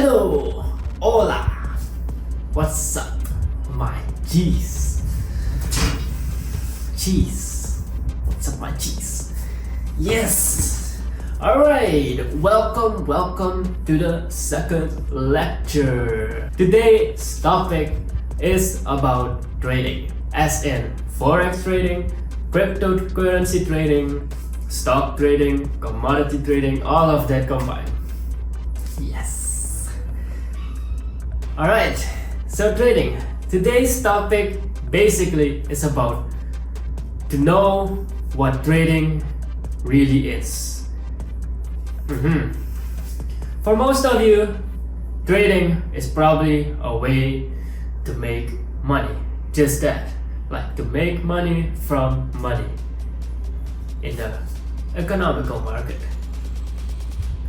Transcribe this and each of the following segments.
Hello, hola, what's up, my G's? Cheese, what's up, my cheese? Yes, alright, welcome to the second lecture. Today's topic is about trading, as in forex trading, cryptocurrency trading, stock trading, commodity trading, all of that combined. Yes. Alright, so trading. Today's topic basically is about to know what trading really is. For most of you, trading is probably a way to make money. Just that, like to make money from money in the economical market.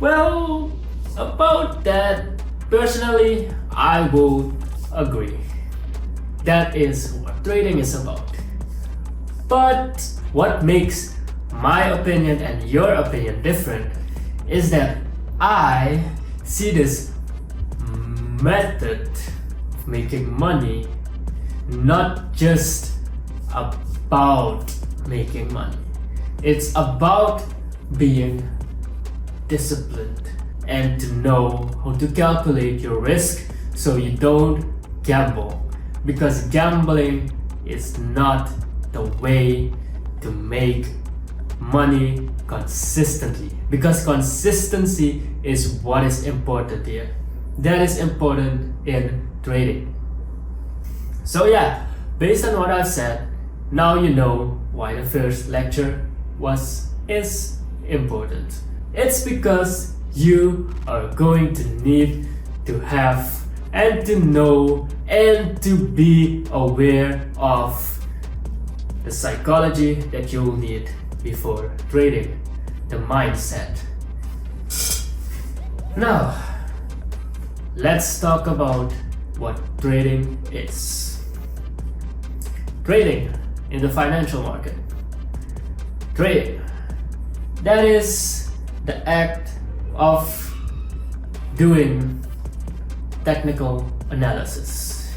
Well, about that, personally, I will agree. That is what trading is about. But what makes my opinion and your opinion different is that I see this method of making money not just about making money. It's about being disciplined and to know how to calculate your risk so you don't gamble. Because gambling is not the way to make money consistently. Because consistency is what is important here. That is important in trading. So yeah, based on what I've said, now you know why the first lecture is important. It's because you are going to need to have and to know and to be aware of the psychology that you'll need before trading, the mindset. Now, let's talk about what trading is. Trading in the financial market. Trading, that is the act of doing technical analysis.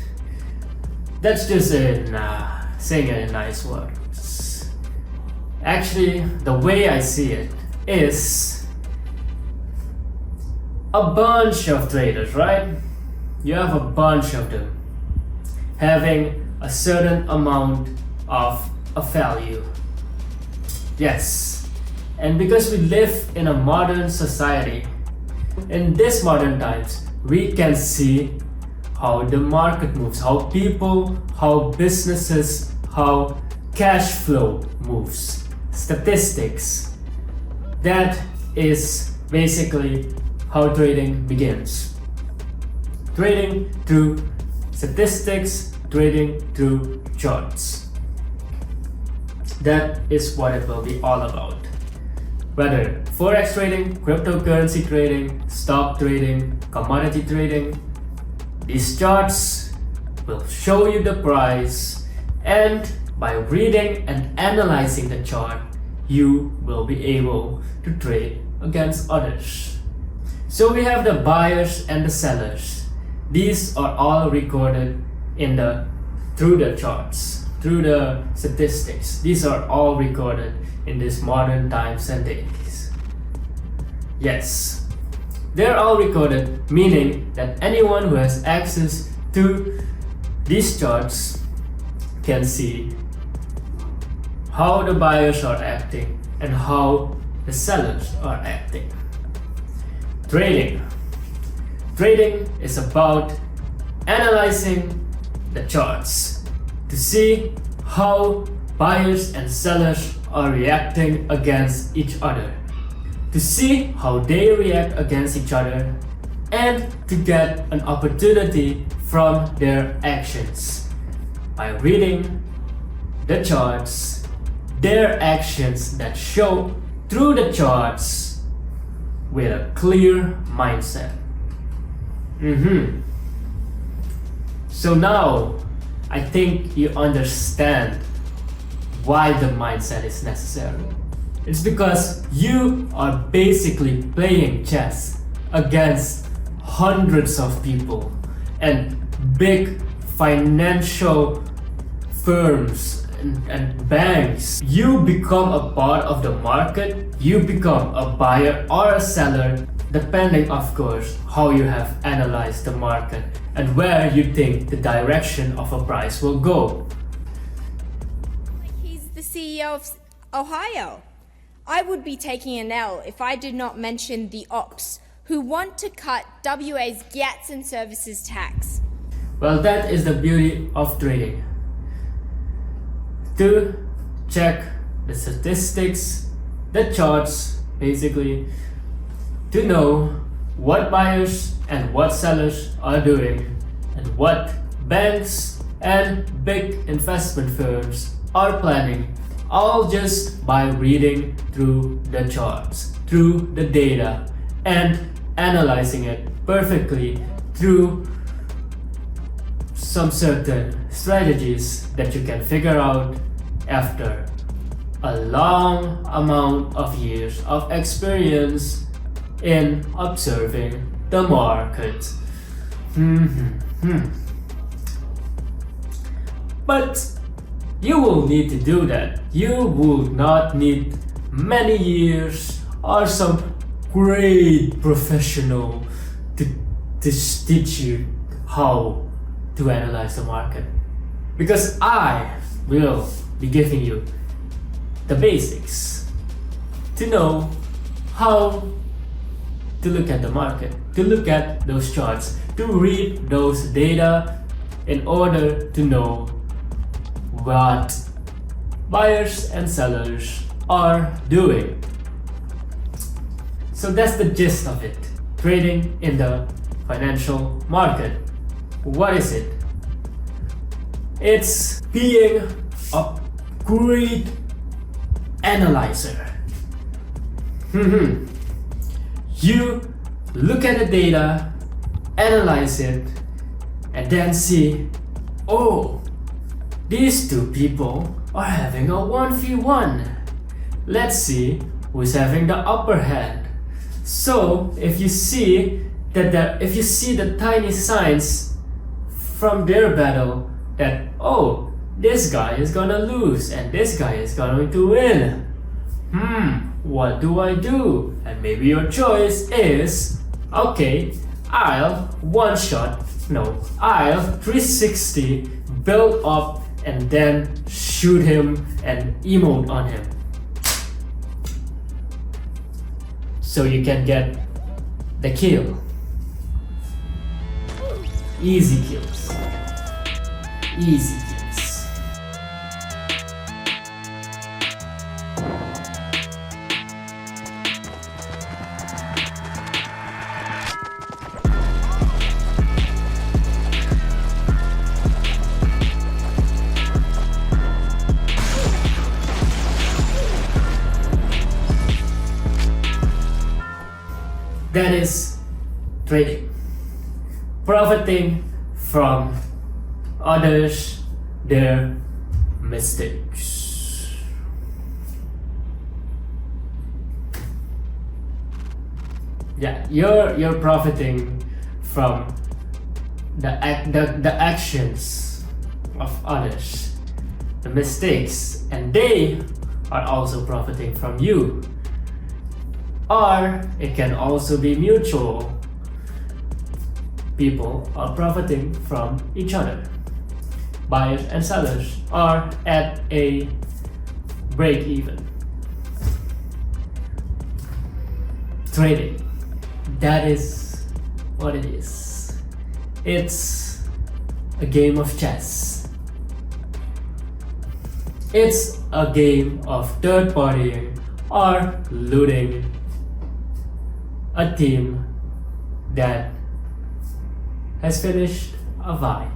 That's just saying it in nice words. Actually, the way I see it is a bunch of traders, right? You have a bunch of them having a certain amount of a value. Yes, and because we live in a modern society, in this modern times, we can see how the market moves, how people, how businesses, how cash flow moves, statistics. That is basically how trading begins. Trading through statistics, trading through charts. That is what it will be all about. Whether forex trading, cryptocurrency trading, stock trading, commodity trading, these charts will show you the price, and by reading and analyzing the chart, you will be able to trade against others. So we have the buyers and the sellers. These are all recorded through the charts, through the statistics. These are all recorded in these modern times and days. Yes, they're all recorded, meaning that anyone who has access to these charts can see how the buyers are acting and how the sellers are acting. Trading is about analyzing the charts to see how buyers and sellers are reacting against each other, to see how they react against each other, and to get an opportunity from their actions. By reading the charts, their actions that show through the charts with a clear mindset. So now, I think you understand why the mindset is necessary. It's because you are basically playing chess against hundreds of people and big financial firms and banks. You become a part of the market, you become a buyer or a seller, depending of course how you have analyzed the market and where you think the direction of a price will go. He's the CEO of Ohio. I would be taking an L if I did not mention the ops who want to cut WA's goods and services tax. Well, that is the beauty of trading. To check the statistics, the charts, basically, to know what buyers and what sellers are doing and what banks and big investment firms are planning, all just by reading through the charts, through the data, and analyzing it perfectly through some certain strategies that you can figure out after a long amount of years of experience in observing the market. But you will need to do that. You will not need many years or some great professional to teach you how to analyze the market, because I will be giving you the basics to know how to look at the market, to look at those charts, to read those data in order to know what buyers and sellers are doing. So that's the gist of it. Trading in the financial market. What is it? It's being a great analyzer. You look at the data, analyze it, and then see, oh, these two people are having a 1v1. Let's see who's having the upper hand. So if you see the tiny signs from their battle that, oh, this guy is gonna lose and this guy is going to win, what do I do? And maybe your choice is, okay, I'll 360 build up and then shoot him and emote on him, so you can get the kill. Easy kills. Easy kills. That is trading. Profiting from others, their mistakes. Yeah, you're profiting from the actions of others, the mistakes, and they are also profiting from you. Or it can also be mutual. People are profiting from each other. Buyers and sellers are at a break even. Trading. That is what it is. It's a game of chess. It's a game of third partying or looting a team that has finished a vie.